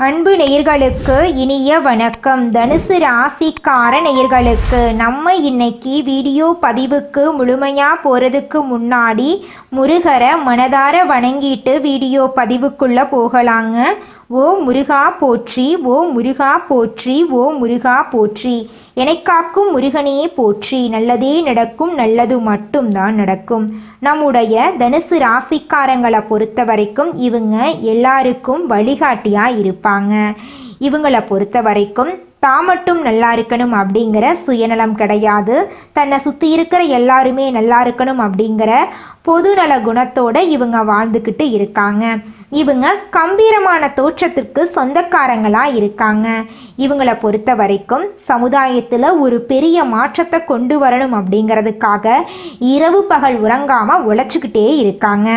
அன்பு நேயர்களுக்கு இனிய வணக்கம். தனுசு ராசிக்கார நேயர்களுக்கு நம்ம இன்னைக்கு வீடியோ பதிவுக்கு முழுமையாக போகிறதுக்கு முன்னாடி முருகரை மனதார வணங்கிட்டு வீடியோ பதிவுக்குள்ளே போகலாங்க. ஓ முருகா போற்றி, ஓ முருகா போற்றி, ஓ முருகா போற்றி, எனக்காக்கும் முருகனே போற்றி. நல்லதே நடக்கும், நல்லது மட்டும்தான் நடக்கும். நம்முடைய தனுசு ராசிக்காரங்களை பொறுத்த வரைக்கும் இவங்க எல்லாருக்கும் வழிகாட்டியாக இருப்பாங்க. இவங்களை பொறுத்த வரைக்கும் தான் மட்டும் நல்லா இருக்கணும் அப்படிங்கிற சுயநலம் கிடையாது. தன்னை சுற்றி இருக்கிற எல்லாருமே நல்லா இருக்கணும் அப்படிங்கிற பொதுநல குணத்தோட இவங்க வாழ்ந்துக்கிட்டு இருக்காங்க. இவங்க கம்பீரமான தோற்றத்திற்கு சொந்தக்காரங்களாக இருக்காங்க. இவங்களை பொறுத்த வரைக்கும் சமுதாயத்தில் ஒரு பெரிய மாற்றத்தை கொண்டு வரணும் அப்படிங்கிறதுக்காக இரவு பகல் உறங்காமல் உழைச்சிக்கிட்டே இருக்காங்க.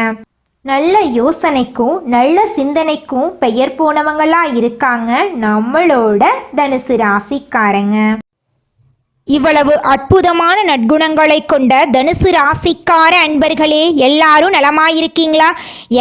நல்ல யோசனைக்கும் நல்ல சிந்தனைக்கும் பெயர் போனவங்களா இருக்காங்க நம்மளோட தனுசு ராசிக்காரங்க. இவ்வளவு அற்புதமான நற்குணங்களை கொண்ட தனுசு ராசிக்கார அன்பர்களே, எல்லாரும் நலமாயிருக்கீங்களா?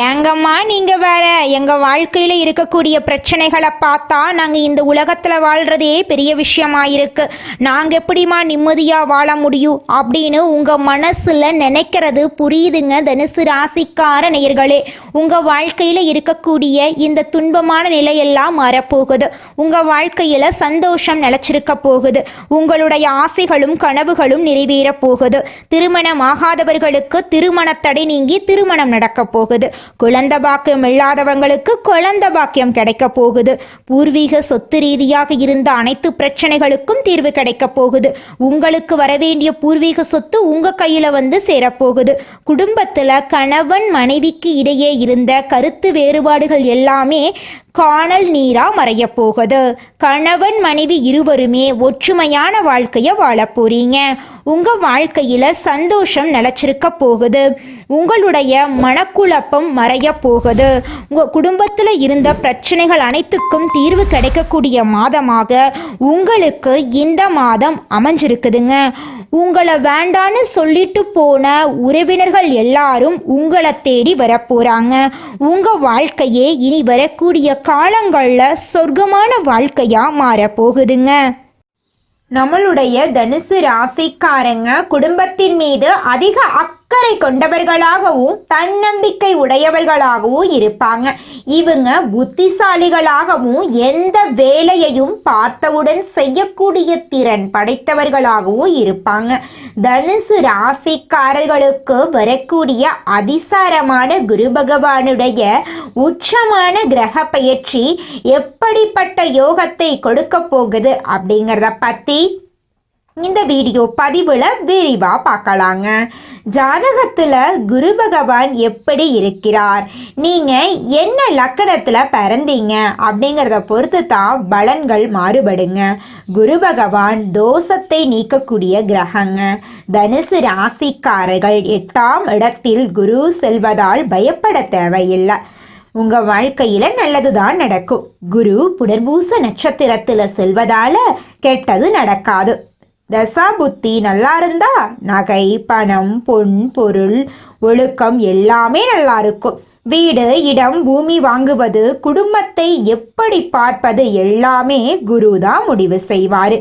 ஏங்கம்மா நீங்கள் வேற, எங்கள் வாழ்க்கையில் இருக்கக்கூடிய பிரச்சனைகளை பார்த்தா நாங்கள் இந்த உலகத்தில் வாழ்கிறதே பெரிய விஷயமாயிருக்கு, நாங்கள் எப்படிமா நிம்மதியாக வாழ முடியும் அப்படின்னு உங்கள் மனசில் நினைக்கிறது புரியுதுங்க தனுசு ராசிக்கார நேயர்களே. உங்கள் வாழ்க்கையில் இருக்கக்கூடிய இந்த துன்பமான நிலையெல்லாம் மாறப்போகுது. உங்கள் வாழ்க்கையில் சந்தோஷம் நிலச்சிருக்க போகுது. உங்களுடைய ஆசைகளும் கனவுகளும் நிறைவேற போகுது. திருமணம் ஆகாதவர்களுக்கு திருமண தடை நீங்கி திருமணம் நடக்க போகுது. குழந்தை பாக்கியம் இல்லாதவங்களுக்கு குழந்தை பாக்கியம் கிடைக்க போகுது. பூர்வீக சொத்து ரீதியாக இருந்த அனைத்து பிரச்சனைகளுக்கும் தீர்வு கிடைக்க போகுது. உங்களுக்கு வரவேண்டிய பூர்வீக சொத்து உங்க கையில வந்து சேரப்போகுது. குடும்பத்துல கணவன் மனைவிக்கு இடையே இருந்த கருத்து வேறுபாடுகள் எல்லாமே காணல் நீரா மறைய போகுது. கணவன் மனைவி இருவருமே ஒற்றுமையான வாழ்க்கையை வாழ போறீங்க. உங்க வாழ்க்கையில சந்தோஷம் நிலச்சிருக்க போகுது. உங்களுடைய மனக்குழப்பம் மறைய போகுது. உங்க குடும்பத்தில் இருந்த பிரச்சனைகள் அனைத்துக்கும் தீர்வு கிடைக்கக்கூடிய மாதமாக உங்களுக்கு இந்த மாதம் அமைஞ்சிருக்குதுங்க. உங்களை வேண்டான்னு சொல்லிட்டு போன உறவினர்கள் எல்லாரும் உங்களை தேடி வரப்போறாங்க. உங்க வாழ்க்கையே இனி வரக்கூடிய காலங்களில் சொர்க்கமான வாழ்க்கையா மாறப்போகுதுங்க. நம்மளுடைய தனுசு ராசிக்காரங்க குடும்பத்தின் மீது அதிக அக்கறை கொண்டவர்களாகவும் தன்னம்பிக்கை உடையவர்களாகவும் இருப்பாங்க. இவங்க புத்திசாலிகளாகவும் எந்த வேலையையும் பார்த்தவுடன் செய்யக்கூடிய திறன் படைத்தவர்களாகவும் இருப்பாங்க. தனுசு ராசிக்காரர்களுக்கு வரக்கூடிய அதிசாரமான குரு பகவானுடைய உச்சமான கிரக பயிற்சி எப்படிப்பட்ட யோகத்தை கொடுக்க போகுது அப்படிங்கிறத பற்றி இந்த வீடியோ பதிவில் விரிவாக பார்க்கலாங்க. ஜாதகத்தில் குரு பகவான் எப்படி இருக்கிறார், நீங்கள் என்ன லக்கணத்தில் பிறந்தீங்க அப்படிங்கிறத பொறுத்து தான் பலன்கள் மாறுபடுங்க. குரு பகவான் தோஷத்தை நீக்கக்கூடிய கிரகங்க. தனுசு ராசிக்காரர்கள் 8ஆம் இடத்தில் குரு செல்வதால் பயப்பட தேவையில்லை. உங்கள் வாழ்க்கையில் நல்லது தான் நடக்கும். குரு புனர்பூச நட்சத்திரத்தில் செல்வதால் கெட்டது நடக்காது. தசா புத்தி நல்லா இருந்தா நகை, பணம், பொன், பொருள், ஒழுக்கம் எல்லாமே நல்லா இருக்கும். வீடு, இடம், பூமி வாங்குவது, குடும்பத்தை எப்படி பார்ப்பது எல்லாமே குரு தான் முடிவு செய்வார்.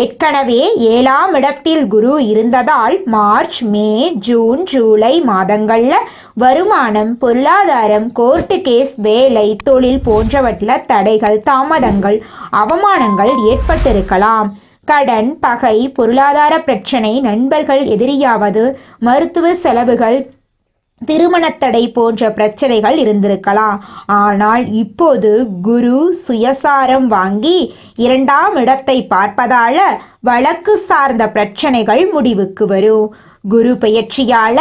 ஏற்கனவே 7ஆம் இடத்தில் குரு இருந்ததால் மார்ச், மே, ஜூன், ஜூலை மாதங்களில் வருமானம், பொருளாதாரம், கோர்ட்டு கேஸ், வேலை, தொழில் போன்றவற்றில் தடைகள், தாமதங்கள், அவமானங்கள் ஏற்பட்டிருக்கலாம். கடன், பகை, பொருளாதார பிரச்சனை, நண்பர்கள் எதிரியாவது, மருத்துவ செலவுகள், திருமணத்தடை போன்ற பிரச்சனைகள் இருந்திருக்கலாம். ஆனால் இப்போது குரு சுயசாரம் வாங்கி 2ஆம் இடத்தை பார்ப்பதால வழக்கு சார்ந்த பிரச்சனைகள் முடிவுக்கு வரும். குரு பெயர்ச்சியால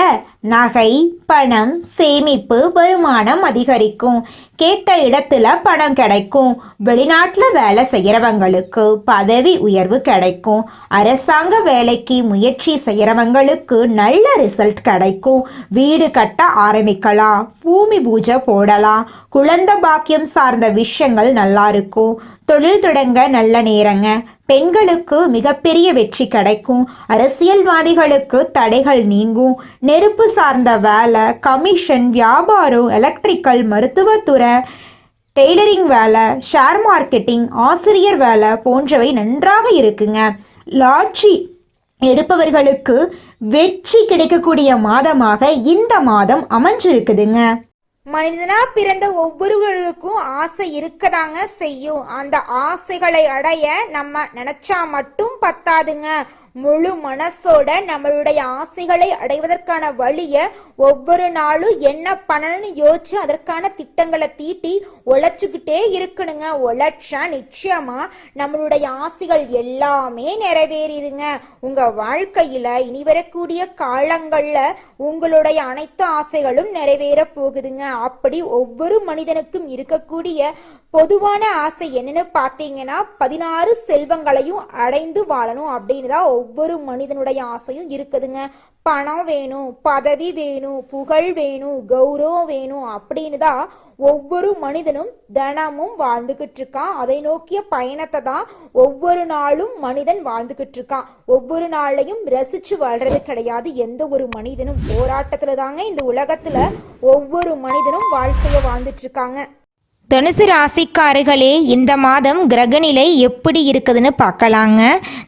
நகை, பணம், சேமிப்பு, வருமானம் அதிகரிக்கும். கேட்ட இடத்துல பணம் கிடைக்கும். வெளிநாட்டில் வேலை செய்கிறவங்களுக்கு பதவி உயர்வு கிடைக்கும். அரசாங்க வேலைக்கு முயற்சி செய்கிறவங்களுக்கு நல்ல ரிசல்ட் கிடைக்கும். வீடு கட்ட ஆரம்பிக்கலாம். பூமி பூஜை போடலாம். குழந்தை பாக்கியம் சார்ந்த விஷயங்கள் நல்லா இருக்கும். தொழில் தொடங்க நல்ல நேரங்க. பெண்களுக்கு மிகப்பெரிய வெற்றி கிடைக்கும். அரசியல்வாதிகளுக்கு தடைகள் நீங்கும். நெருப்பு சார்ந்த வேலை, கமிஷன், வியாபாரம், எலக்ட்ரிக்கல், மருத்துவத்துறை, டெய்லரிங் வேலை, ஷேர் மார்க்கெட்டிங், ஆசிரியர் வேலை போன்றவை நன்றாக இருக்குங்க. லாட்ரி எடுப்பவர்களுக்கு வெற்றி கிடைக்கக்கூடிய மாதமாக இந்த மாதம் அமைஞ்சிருக்குதுங்க. மனிதனா பிறந்த ஒவ்வொருவருக்கும் ஆசை இருக்கதாங்க செய்யும். அந்த ஆசைகளை அடைய நம்ம நினைச்சா மட்டும் பத்தாதுங்க. முழு மனசோட நம்மளுடைய ஆசைகளை அடைவதற்கான வழிய ஒவ்வொரு நாளும் என்ன பண்ணணும்னு யோசிச்சு அதற்கான திட்டங்களை தீட்டி உழைச்சுக்கிட்டே இருக்கணுங்க. உழைச்சா நிச்சயமா நம்மளுடைய ஆசைகள் எல்லாமே நிறைவேறிடுங்க. உங்க வாழ்க்கையில இனி வரக்கூடிய காலங்கள்ல உங்களுடைய அனைத்து ஆசைகளும் நிறைவேற போகுதுங்க. அப்படி ஒவ்வொரு மனிதனுக்கும் இருக்கக்கூடிய பொதுவான ஆசை என்னன்னு பார்த்தீங்கன்னா 16 செல்வங்களையும் அடைந்து வாழணும் அப்படின்னு தான் ஒவ்வொரு மனிதனுடைய ஆசையும் இருக்குதுங்க. பணம் வேணும், பதவி வேணும், புகழ் வேணும், கௌரவம் வேணும் அப்படின்னு தான் ஒவ்வொரு மனிதனும் தினமும் வாழ்ந்துகிட்டு இருக்கான். அதை நோக்கிய பயணத்தை தான் ஒவ்வொரு நாளும் மனிதன் வாழ்ந்துகிட்டு இருக்கான். ஒவ்வொரு நாளையும் ரசிச்சு வாழ்றது கிடையாது. எந்த ஒரு மனிதனும் போராட்டத்துல தாங்க இந்த உலகத்துல ஒவ்வொரு மனிதனும் வாழ்க்கைய வாழ்ந்துட்டு இருக்காங்க. தனுசு ராசிக்காரர்களே, இந்த மாதம் கிரகநிலை எப்படி இருக்குதுன்னு பார்க்கலாங்க.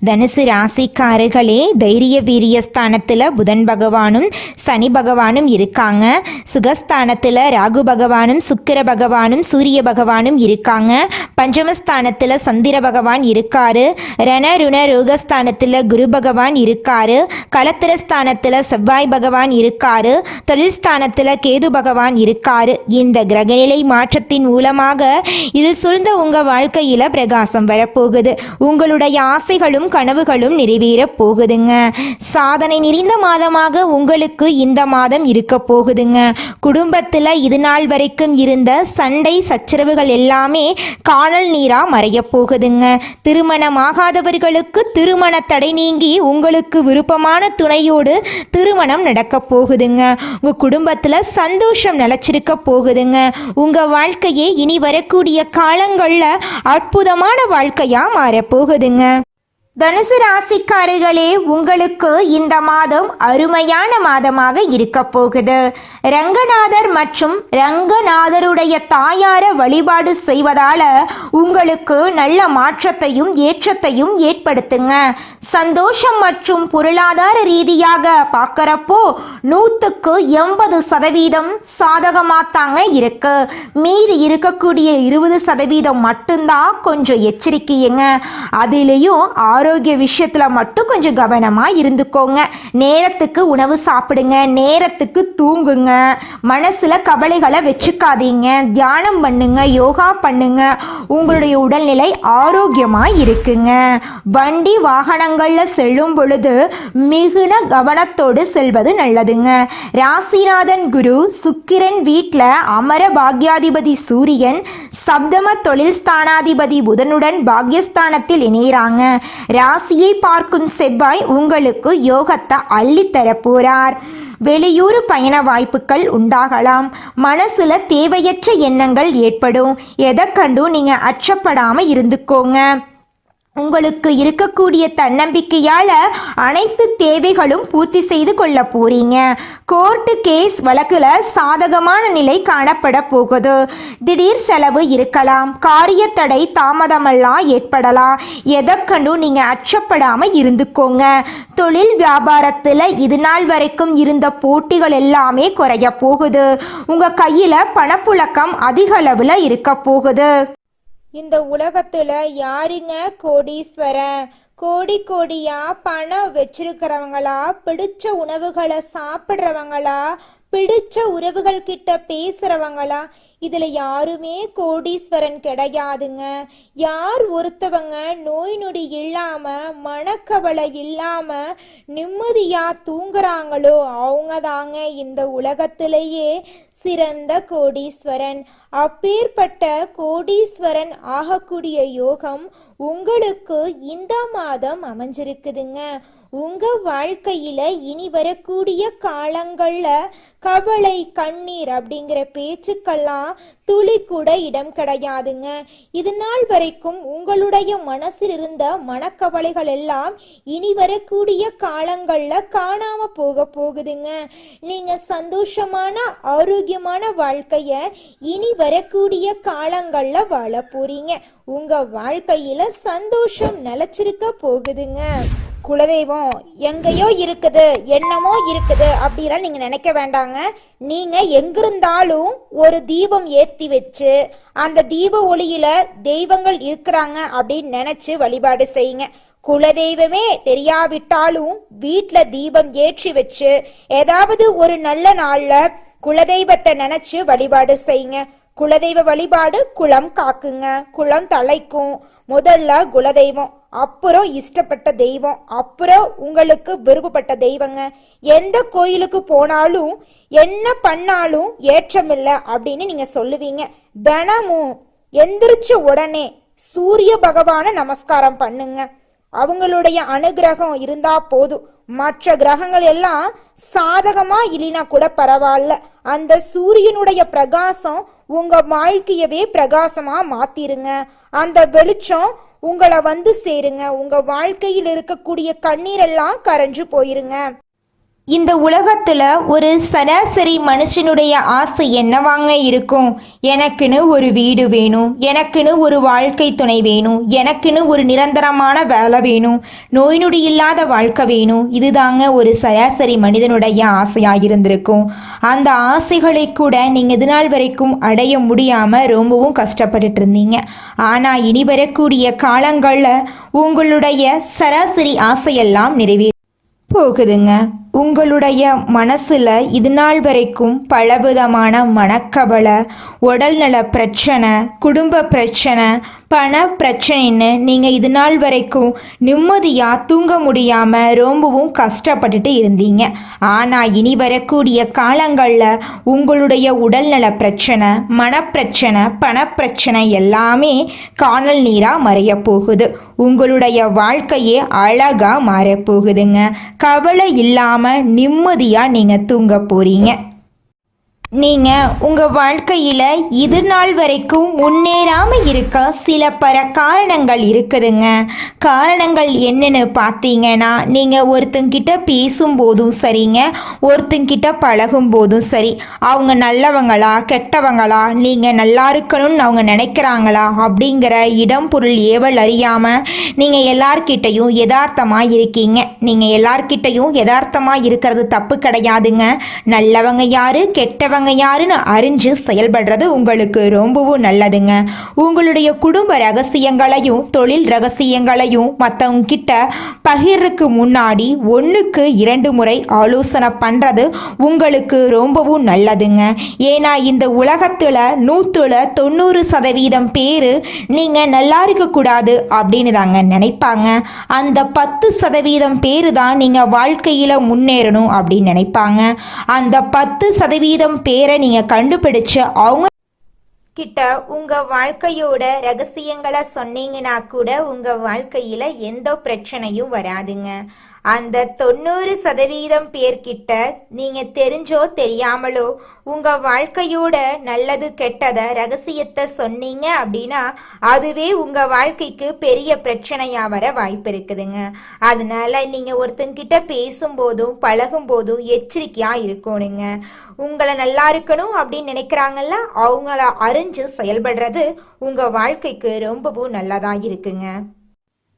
தனுசு ராசிக்காரர்களே, தைரிய வீரிய ஸ்தானத்தில் புதன் பகவானும் சனி பகவானும் இருக்காங்க. சுகஸ்தானத்தில் ராகு பகவானும் சுக்கிர பகவானும் சூரிய பகவானும் இருக்காங்க. பஞ்சமஸ்தானத்தில் சந்திர பகவான் இருக்காரு. ரண ருண ரோகஸ்தானத்தில் குரு பகவான் இருக்காரு. கலத்திரஸ்தானத்தில் செவ்வாய் பகவான் இருக்காரு. தொழில் ஸ்தானத்தில் கேது பகவான் இருக்காரு. இந்த கிரகநிலை மாற்றத்தின் மூலம் இருள் சூழ்ந்த உங்க வாழ்க்கையில பிரகாசம் வரப்போகுது. உங்களுடைய ஆசைகளும் கனவுகளும் நிறைவேற போகுதுங்க. சாதனை நிறைந்த மாதமாக உங்களுக்கு இந்த மாதம் இருக்க போகுதுங்க. குடும்பத்துல இது நாள் வரைக்கும் இருந்த சண்டை சச்சரவுகள் எல்லாமே காணல் நீரா மறைய போகுதுங்க. திருமணமாகாதவர்களுக்கு திருமண தடை நீங்கி உங்களுக்கு விருப்பமான துணையோடு திருமணம் நடக்க போகுதுங்க. உங்க குடும்பத்துல சந்தோஷம் நிலைச்சிருக்க போகுதுங்க. உங்க வாழ்க்கையே இனி வரக்கூடிய காலங்கள்ல அற்புதமான வாழ்க்கையா மாறப்போகுதுங்க. தனுசு ராசிக்காரர்களே, உங்களுக்கு இந்த மாதம் அருமையான மாதமாக இருக்க போகுது. ரங்கநாதர் மற்றும் ரங்கநாதருடைய தாயார வழிபாடு செய்வதால உங்களுக்கு நல்ல மாற்றத்தையும் ஏற்றத்தையும் ஏற்படுத்துங்க. சந்தோஷம் மற்றும் பொருளாதார ரீதியாக பார்க்கறப்போ 100க்கு 80% சாதகமாத்தாங்க இருக்கு. மீதி இருக்கக்கூடிய 20% மட்டும்தான் கொஞ்சம் எச்சரிக்கையுங்க. அதிலையும் ஆரோக்கிய விஷயத்துல மட்டும் கொஞ்சம் கவனமா இருந்துக்கோங்க. நேரத்துக்கு உணவு சாப்பிடுங்க, நேரத்துக்கு தூங்குங்க, மனசுல கவலைகளை வச்சுக்காதீங்க, தியானம் பண்ணுங்க, யோகா பண்ணுங்க. உங்களுடைய உடல்நிலை ஆரோக்கியமா இருக்குங்க. வண்டி வாகனங்கள்ல செல்லும் பொழுது மிகுந்த கவனத்தோடு செல்வது நல்லதுங்க. ராசிநாதன் குரு சுக்கிரன் வீட்டில் அமர பாக்யாதிபதி சூரியன் சப்தம தொழில் ஸ்தானாதிபதி புதனுடன் பாக்யஸ்தானத்தில் இணைகிறாங்க. ராசியை பார்க்கும் செவ்வாய் உங்களுக்கு யோகத்தை அள்ளித்தர போறார். வெளியூர் பயண வாய்ப்புகள் உண்டாகலாம். மனசுல தேவையற்ற எண்ணங்கள் ஏற்படும். எதை கண்டும் நீங்க அச்சப்படாம இருந்துக்கோங்க. உங்களுக்கு இருக்கக்கூடிய தன்னம்பிக்கையால அனைத்து தேவைகளும் பூர்த்தி செய்து கொள்ள போறீங்க. கோர்ட்டு கேஸ் வழக்குல சாதகமான நிலை காணப்பட போகுது. திடீர் செலவு இருக்கலாம். காரிய தடை தாமதமெல்லாம் ஏற்படலாம். எதற்கண்டும் நீங்க அச்சப்படாம இருந்துக்கோங்க. தொழில் வியாபாரத்துல இது நாள் வரைக்கும் இருந்த போட்டிகள் எல்லாமே குறைய போகுது. உங்க கையில பணப்புழக்கம் அதிக அளவுல இருக்க போகுது. இந்த உலகத்துல யாருங்க கோடீஸ்வரன்? கோடி கோடியா பணம் வச்சிருக்கிறவங்களா, பிடிச்ச உணவுகளை சாப்பிட்றவங்களா, பிடிச்ச உறவுகள் கிட்ட பேசுறவங்களா? இதுல யாருமே கோடீஸ்வரன் கிடையாதுங்க. யார் ஒருத்தவங்க நோய் நொடி இல்லாம மனக்கவலை இல்லாம நிம்மதியா தூங்குறாங்களோ அவங்க தாங்க இந்த உலகத்திலேயே சிறந்த கோடீஸ்வரன். அப்பேற்பட்ட கோடீஸ்வரன் ஆகக்கூடிய யோகம் உங்களுக்கு இந்த மாதம் அமைஞ்சிருக்குதுங்க. உங்க வாழ்க்கையில இனி வரக்கூடிய காலங்கள்ல கவலை கண்ணீர் அப்படிங்கிற பேச்சுக்கெல்லாம் துளி கூட இடம் கிடையாதுங்க. இது நாள் வரைக்கும் உங்களுடைய மனசில் இருந்த மனக்கவலைகள் எல்லாம் இனி வரக்கூடிய காலங்கள்ல காணாம போகுதுங்க. நீங்க சந்தோஷமான ஆரோக்கியமான வாழ்க்கைய இனி வரக்கூடிய காலங்கள்ல வாழ போறீங்க. உங்க வாழ்க்கையில சந்தோஷம் நிலைச்சிருக்க போகுதுங்க. குலதெய்வம் எங்கேயோ இருக்குது, என்னமோ இருக்குது அப்படிலாம் நீங்க நினைக்க வேண்டாங்க. நீங்க எங்கிருந்தாலும் ஒரு தீபம் ஏத்தி வச்சு அந்த தீப ஒளியில தெய்வங்கள் இருக்கிறாங்க அப்படின்னு நினைச்சு வழிபாடு செய்யுங்க. குலதெய்வமே தெரியாவிட்டாலும் வீட்டுல தீபம் ஏற்றி வச்சு ஏதாவது ஒரு நல்ல நாள்ல குலதெய்வத்தை நினைச்சு வழிபாடு செய்யுங்க. குலதெய்வ வழிபாடு குலம் காக்குங்க, குலம் தலைக்கும். முதல்ல குலதெய்வம், அப்புறம் இஷ்டப்பட்ட தெய்வம், அப்புறம் உங்களுக்கு விருப்பப்பட்ட தெய்வங்க. எந்த கோயிலுக்கு போனாலும் என்ன பண்ணாலும் ஏற்றமில்லை அப்படின்னு நீங்க சொல்லுவீங்க. தினமும் எந்திரிச்ச உடனே சூரிய பகவான நமஸ்காரம் பண்ணுங்க. அவங்களுடைய அனுகிரகம் இருந்தா போதும். மற்ற கிரகங்கள் எல்லாம் சாதகமா இல்லைனா கூட பரவாயில்ல, அந்த சூரியனுடைய பிரகாசம் உங்க வாழ்க்கையவே பிரகாசமா மாத்திருங்க. அந்த வெளிச்சம் உங்களை வந்து சேருங்க. உங்க வாழ்க்கையில் இருக்கக்கூடிய கண்ணீரெல்லாம் கரைஞ்சு போயிருங்க. இந்த உலகத்துல ஒரு சராசரி மனுஷனுடைய ஆசை என்னவாங்க இருக்கும்? எனக்குன்னு ஒரு வீடு வேணும், எனக்குன்னு ஒரு வாழ்க்கை துணை வேணும், எனக்குன்னு ஒரு நிரந்தரமான வேலை வேணும், நோய் நொடி இல்லாத வாழ்க்கை வேணும். இதுதாங்க ஒரு சராசரி மனிதனுடைய ஆசையாக இருந்திருக்கும். அந்த ஆசைகளை கூட நீங்கள் இது நாள் வரைக்கும் அடைய முடியாமல் ரொம்பவும் கஷ்டப்பட்டுட்டு இருந்தீங்க. ஆனால் இனி வரக்கூடிய காலங்களில் உங்களுடைய சராசரி ஆசையெல்லாம் நிறைவேற போகுதுங்க. உங்களுடைய மனசில் இது நாள் வரைக்கும் பலவிதமான மனக்கவலை, உடல்நல பிரச்சனை, குடும்ப பிரச்சனை, பண பிரச்சனைன்னு நீங்கள் இது நாள் வரைக்கும் நிம்மதியாக தூங்க முடியாமல் ரொம்பவும் கஷ்டப்பட்டுட்டு இருந்தீங்க. ஆனால் இனி வரக்கூடிய காலங்களில் உங்களுடைய உடல்நல பிரச்சனை, மனப்பிரச்சனை, பணப்பிரச்சனை எல்லாமே காணல் நீராக மறைய போகுது. உங்களுடைய வாழ்க்கையே அழகாக மாறப்போகுதுங்க. கவலை இல்லாமல் நிம்மதியாக நீங்கள் தூங்க போகிறீங்க. நீங்கள் உங்கள் வாழ்க்கையில் இது நாள் வரைக்கும் முன்னேறாமல் இருக்க சில காரணங்கள் இருக்குதுங்க. காரணங்கள் என்னன்னு பார்த்தீங்கன்னா, நீங்கள் ஒருத்தங்கிட்ட பேசும்போதும் சரிங்க, ஒருத்தங்கிட்ட பழகும் போதும் சரி, அவங்க நல்லவங்களா கெட்டவங்களா, நீங்கள் நல்லா இருக்கணும்னு அவங்க நினைக்கிறாங்களா அப்படிங்கிற இடம் பொருள் ஏவல் அறியாமல் நீங்கள் எல்லார்கிட்டையும் யதார்த்தமாக இருக்கீங்க. நீங்கள் எல்லார்கிட்டையும் யதார்த்தமாக இருக்கிறது தப்பு கிடையாதுங்க. நல்லவங்க யாரு கெட்டவங்க யாருன்னு அறிஞ்சு செயல்படுறது உங்களுக்கு ரொம்பவும் நல்லதுங்க. உங்களுடைய குடும்ப ரகசியங்களையும் தொழில் ரகசியங்களையும் மற்றவங்க கிட்ட பகிர்றதுக்கு முன்னாடி 1க்கு 2 முறை ஆலோசனை பண்றது உங்களுக்கு ரொம்பவும் நல்லதுங்க. ஏன்னா இந்த உலகத்துல 190% பேர் நீங்க நல்லா இருக்கக்கூடாது அப்படின்னு தாங்க நினைப்பாங்க. அந்த 10% பேர் தான் நீங்க வாழ்க்கையில முன்னேறணும் அப்படின்னு நினைப்பாங்க. அந்த 10% பேரை நீங்க கண்டுபிடிச்சு அவங்க கிட்ட உங்க வாழ்க்கையோட ரகசியங்களை சொன்னீங்கன்னா கூட உங்க வாழ்க்கையில எந்த பிரச்சனையும் வராதுங்க. அந்த 90% பேர்கிட்ட நீங்க தெரிஞ்சோ தெரியாமலோ உங்க வாழ்க்கையோட நல்லது கெட்டத ரகசியத்தை சொன்னீங்க அப்படின்னா அதுவே உங்க வாழ்க்கைக்கு பெரிய பிரச்சனையா வர வாய்ப்பு இருக்குதுங்க. அதனால நீங்க ஒருத்தங்கிட்ட பேசும்போதும் பழகும் போதும் எச்சரிக்கையா இருக்கணுங்க. உங்களை நல்லா இருக்கணும் அப்படின்னு நினைக்கிறாங்கல்ல, அவங்கள அறிஞ்சு செயல்படுறது உங்க வாழ்க்கைக்கு ரொம்பவும் நல்லதா இருக்குங்க.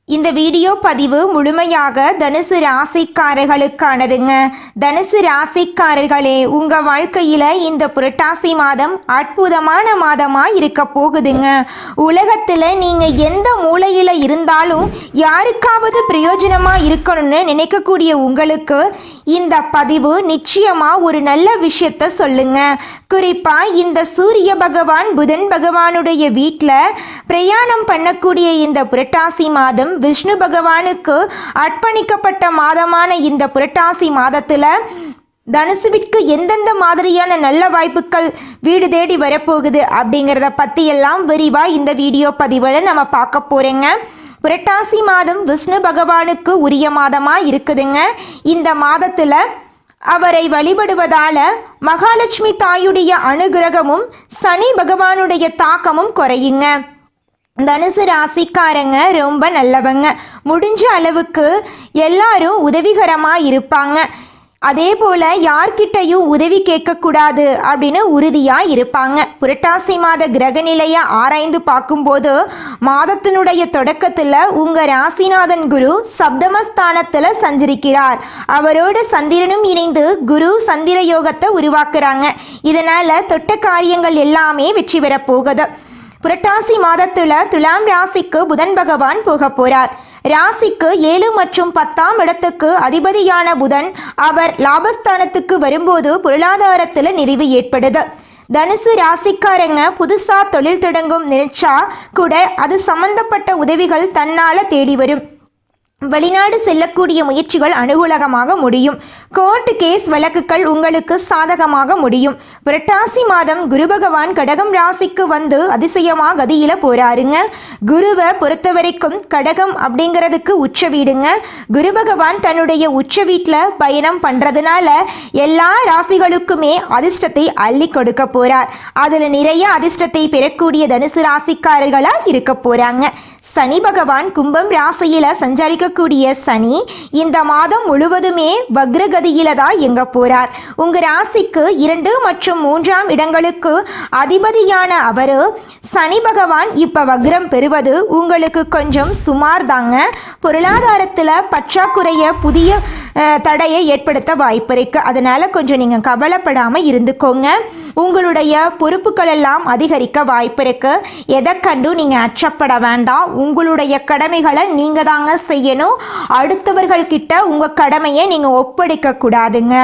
இந்த வீடியோ பதிவு முழுமையாக தனுசு ராசிக்காரர்களுக்கானதுங்க. தனுசு ராசிக்காரர்களே, உங்க வாழ்க்கையில இந்த புரட்டாசி மாதம் அற்புதமான மாதமா இருக்க போகுதுங்க. உலகத்துல நீங்க எந்த மூலையில இருந்தாலும் யாருக்காவது பிரயோஜனமா இருக்கணும்னு நினைக்கக்கூடிய உங்களுக்கு இந்த பதிவு நிச்சயமா ஒரு நல்ல விஷயத்த சொல்லுங்க. குறிப்பா இந்த சூரிய பகவான் புதன் பகவானுடைய வீட்டில் பிரயாணம் பண்ணக்கூடிய இந்த புரட்டாசி மாதம் விஷ்ணு பகவானுக்கு அர்ப்பணிக்கப்பட்ட மாதமான இந்த புரட்டாசி மாதத்துல தனுசுவிற்கு எந்தெந்த மாதிரியான நல்ல வாய்ப்புகள் வீடு தேடி வரப்போகுது அப்படிங்கிறத பற்றி எல்லாம் விரிவாக இந்த வீடியோ பதிவில் நம்ம பார்க்க போகிறோங்க. புரட்டாசி மாதம் விஷ்ணு பகவானுக்கு உரிய மாதமா இருக்குதுங்க. இந்த மாதத்துல அவரை வழிபடுவதால மகாலட்சுமி தாயுடைய அனுகிரகமும் சனி பகவானுடைய தாக்கமும் குறையுங்க. தனுசு ராசிக்காரங்க ரொம்ப நல்லவங்க. முடிஞ்ச அளவுக்கு எல்லாரும் உதவிகரமா இருப்பாங்க. அதே போல யார்கிட்டையும் உதவி கேட்கக்கூடாது அப்படின்னு உறுதியா இருப்பாங்க. புரட்டாசி மாத கிரக நிலையை ஆராய்ந்து பார்க்கும்போது மாதத்தினுடைய தொடக்கத்துல உங்க ராசிநாதன் குரு சப்தமஸ்தானத்துல சஞ்சரிக்கிறார். அவரோட சந்திரனும் இணைந்து குரு சந்திர யோகத்தை உருவாக்குறாங்க. இதனால தொட்ட காரியங்கள் எல்லாமே வெற்றி பெற போகுது. புரட்டாசி மாதத்துல துலாம் ராசிக்கு புதன் பகவான் போக போறார். ராசிக்கு 7 மற்றும் 10ஆம் இடத்துக்கு அதிபதியான புதன் அவர் லாபஸ்தானத்துக்கு வரும்போது பொருளாதாரத்துல நிறைவு ஏற்படுது. தனுசு ராசிக்காரங்க புதுசா தொழில் தொடங்கும் நினைச்சா கூட அது சம்பந்தப்பட்ட உதவிகள் தன்னால தேடி வரும். வெளிநாடு செல்லக்கூடிய முயற்சிகள் அனுகூலமாக முடியும். கோர்ட் கேஸ் வழக்குகள் உங்களுக்கு சாதகமாக முடியும். புரட்டாசி மாதம் குரு பகவான் கடகம் ராசிக்கு வந்து அதிசயமா கதியில போறாருங்க. குருவை பொறுத்த வரைக்கும் கடகம் அப்படிங்கிறதுக்கு உச்ச வீடுங்க. குரு பகவான் தன்னுடைய உச்ச வீட்டில் பயணம் பண்றதுனால எல்லா ராசிகளுக்குமே அதிர்ஷ்டத்தை அள்ளி கொடுக்க போறார். அதுல நிறைய அதிர்ஷ்டத்தை பெறக்கூடிய தனுசு ராசிக்காரர்களா இருக்க போறாங்க. சனி பகவான் கும்பம் ராசியில சஞ்சரிக்கக்கூடிய சனி இந்த மாதம் முழுவதுமே வக்ரகதியில தான் எங்க போறார். உங்க ராசிக்கு 2 மற்றும் 3ஆம் இடங்களுக்கு அதிபதியான அவரு சனி பகவான் இப்ப வக்ரம் பெறுவது உங்களுக்கு கொஞ்சம் சுமார் தாங்க. பொருளாதாரத்துல பற்றாக்குறைய புதிய தடையை ஏற்படுத்த வாய்ப்பு இருக்கு. அதனால கொஞ்சம் நீங்க கவலைப்படாம இருந்துக்கோங்க. உங்களுடைய பொறுப்புகள் எல்லாம் அதிகரிக்க வாய்ப்பு இருக்கு. எதை கண்டும் நீங்க அச்சப்பட வேண்டாம். உங்களுடைய கடமைகளை நீங்க தாங்க செய்யணும். அடுத்தவர்கள் கிட்ட உங்க கடமையை நீங்க ஒப்படைக்க கூடாதுங்க.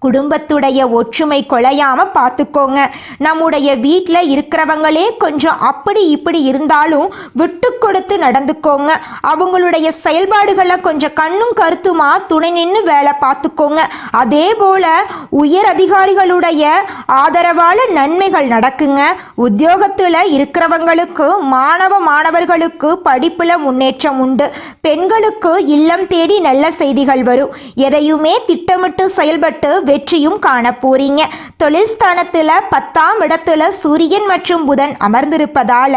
குடும்பத்துடைய ஒற்றுமை கொலையாம பார்த்துக்கோங்க. நம்முடைய வீட்டில் இருக்கிறவங்களே கொஞ்சம் அப்படி இப்படி இருந்தாலும் விட்டு கொடுத்து நடந்துக்கோங்க. அவங்களுடைய செயல்பாடுகளை கொஞ்சம் கண்ணும் கருத்துமா துணை நின்று வேலை பார்த்துக்கோங்க. அதே போல உயர் அதிகாரிகளுடைய ஆதரவால நன்மைகள் நடக்குங்க. உத்தியோகத்தில் இருக்கிறவங்களுக்கு மாணவர்களுக்கு படிப்புல முன்னேற்றம் உண்டு. பெண்களுக்கு இல்லம் தேடி நல்ல செய்திகள் வரும். எதையுமே திட்டமிட்டு செயல்பட்டு வெற்றியும் காண போறீங்க. தொழில் ஸ்தானத்துல 10ஆம் இடத்துல சூரியன் மற்றும் புதன் அமர்ந்திருப்பதால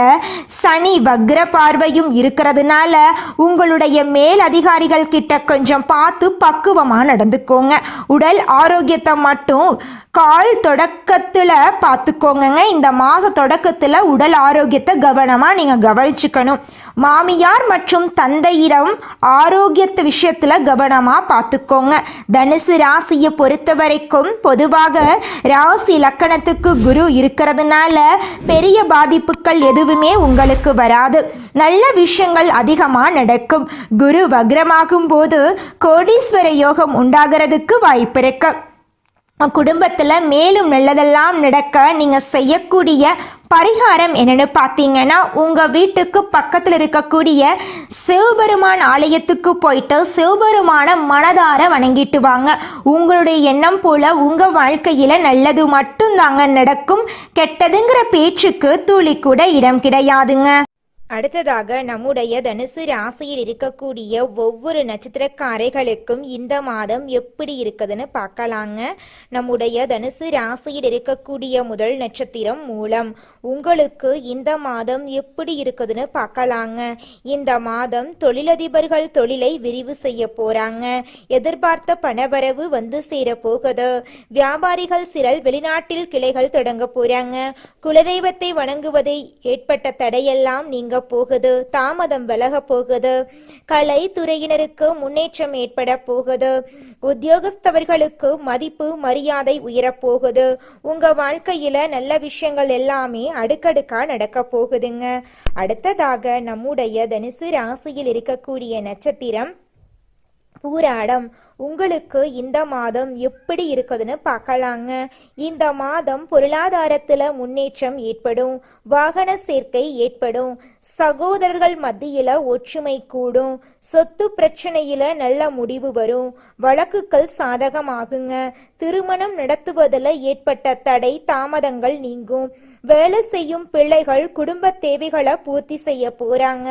சனி வக்ர பார்வையும் இருக்கிறதுனால உங்களுடைய மேல் அதிகாரிகள் கிட்ட கொஞ்சம் பார்த்து பக்குவமா நடந்துக்கோங்க. உடல் ஆரோக்கியத்தை மட்டும் கால் தொடக்கத்துல பார்த்துக்கோங்க. இந்த மாத தொடக்கத்துல உடல் ஆரோக்கியத்தை கவனமா நீங்க கவனிச்சுக்கணும். மாமியார் மற்றும் தந்தையிடம் ஆரோக்கியத்து விஷயத்துல கவனமா பார்த்துக்கோங்க. தனுசு ராசியை பொறுத்த வரைக்கும் பொதுவாக ராசி லக்கணத்துக்கு குரு இருக்கிறதுனால பெரிய பாதிப்புகள் எதுவுமே உங்களுக்கு வராது. நல்ல விஷயங்கள் அதிகமா நடக்கும். குரு வக்ரமாகும் போது கோடீஸ்வர யோகம் உண்டாகிறதுக்கு வாய்ப்பு இருக்கு. குடும்பத்தில் மேலும் நல்லதெல்லாம் நடக்க நீங்கள் செய்யக்கூடிய பரிகாரம் என்னன்னு பார்த்தீங்கன்னா, உங்கள் வீட்டுக்கு பக்கத்தில் இருக்கக்கூடிய சிவபெருமான் ஆலயத்துக்கு போயிட்டு சிவபெருமான மனதார வணங்கிட்டு வாங்க. உங்களுடைய எண்ணம் போல உங்கள் வாழ்க்கையில் நல்லது மட்டும்தாங்க நடக்கும். கெட்டதுங்கிற பேச்சுக்கு துளி கூட இடம் கிடையாதுங்க. அடுத்ததாக நம்முடைய தனுசு ராசியில் இருக்கக்கூடிய ஒவ்வொரு நட்சத்திரக்காரர்களுக்கும் இந்த மாதம் எப்படி இருக்குதுன்னு பார்க்கலாங்க. நம்முடைய தனுசு ராசியில் இருக்கக்கூடிய முதல் நட்சத்திரம் மூலம். உங்களுக்கு இந்த மாதம் எப்படி இருக்குதுன்னு பார்க்கலாங்க. இந்த மாதம் தொழிலதிபர்கள் தொழிலை விரிவு செய்ய போறாங்க. எதிர்பார்த்த பணவரவு வந்து சேர போகுது. வியாபாரிகள் சிலர் வெளிநாட்டில் கிளைகள் தொடங்க போறாங்க. குலதெய்வத்தை வணங்குவதை ஏற்பட்ட தடையெல்லாம் நீங்க போகுது. தாமதம் விலக போகுது. கலை துறையினருக்கு முன்னேற்றம் ஏற்பட போகுது. உத்தியோகஸ்தவர்களுக்கு மதிப்பு மரியாதை உயரப்போகுது. உங்க வாழ்க்கையில நல்ல விஷயங்கள் எல்லாமே அடுக்கடுக்கா நடக்க போகுதுங்க. அடுத்ததாக நம்முடைய தனுசு ராசியில் இருக்கக்கூடிய நட்சத்திரம் பூராடம். உங்களுக்கு இந்த மாதம் எப்படி இருக்குதுன்னு பார்க்கலாங்க. இந்த மாதம் பொருளாதாரத்துல முன்னேற்றம் ஏற்படும். வாகன சேர்க்கை ஏற்படும். சகோதரர்கள் மத்தியில ஒற்றுமை கூடும். சொத்து பிரச்சனையில நல்ல முடிவு வரும். வழக்குகள் சாதகமாகுங்க. திருமணம் நடத்துவதில் ஏற்பட்ட தடை தாமதங்கள் நீங்கும். வேலை செய்யும் பிள்ளைகள் குடும்ப தேவைகளை பூர்த்தி செய்ய போறாங்க.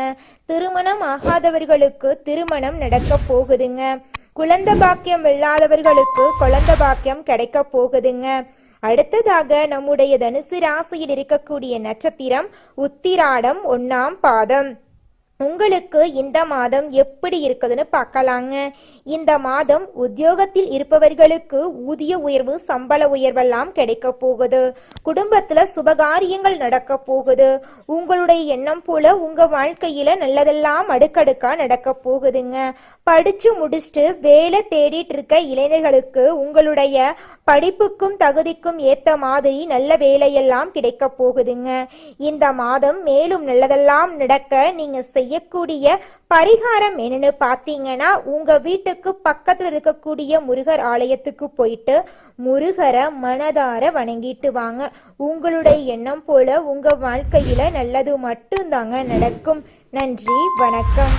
திருமணம் ஆகாதவர்களுக்கு திருமணம் நடக்க போகுதுங்க. குழந்தை பாக்கியம் இல்லாதவர்களுக்கு குழந்தை பாக்கியம் கிடைக்க போகுதுங்க. அடுத்ததாக நம்முடைய தனுசு ராசியில் இருக்கக்கூடிய நட்சத்திரம் உத்திராடம் 1ஆம் பாதம். உங்களுக்கு இந்த மாதம் எப்படி இருக்குதுன்னு பார்க்கலாங்க. இந்த மாதம் உத்தியோகத்தில் இருப்பவர்களுக்கு ஊதிய உயர்வு, சம்பள உயர்வெல்லாம் கிடைக்க போகுது. குடும்பத்துல சுபகாரியங்கள் நடக்க போகுது. உங்களுடைய எண்ணம் போல உங்க வாழ்க்கையில நல்லதெல்லாம் அடுக்கடுக்கா நடக்க போகுதுங்க. படிச்சு முடிச்சுட்டு வேலை தேடிட்டு இருக்க இளைஞர்களுக்கு உங்களுடைய படிப்புக்கும் தகுதிக்கும் ஏத்த மாதிரி நல்ல வேலையெல்லாம் கிடைக்க போகுதுங்க. இந்த மாதம் மேலும் நல்லதெல்லாம் நடக்க நீங்க செய்யக்கூடிய பரிகாரம் என்னன்னு பார்த்தீங்கன்னா, உங்க வீட்டுக்கு பக்கத்துல இருக்கக்கூடிய முருகர் ஆலயத்துக்கு போயிட்டு முருகரை மனதார வணங்கிட்டு வாங்க. உங்களுடைய எண்ணம் போல உங்க வாழ்க்கையில நல்லது மட்டும்தாங்க நடக்கும். நன்றி, வணக்கம்.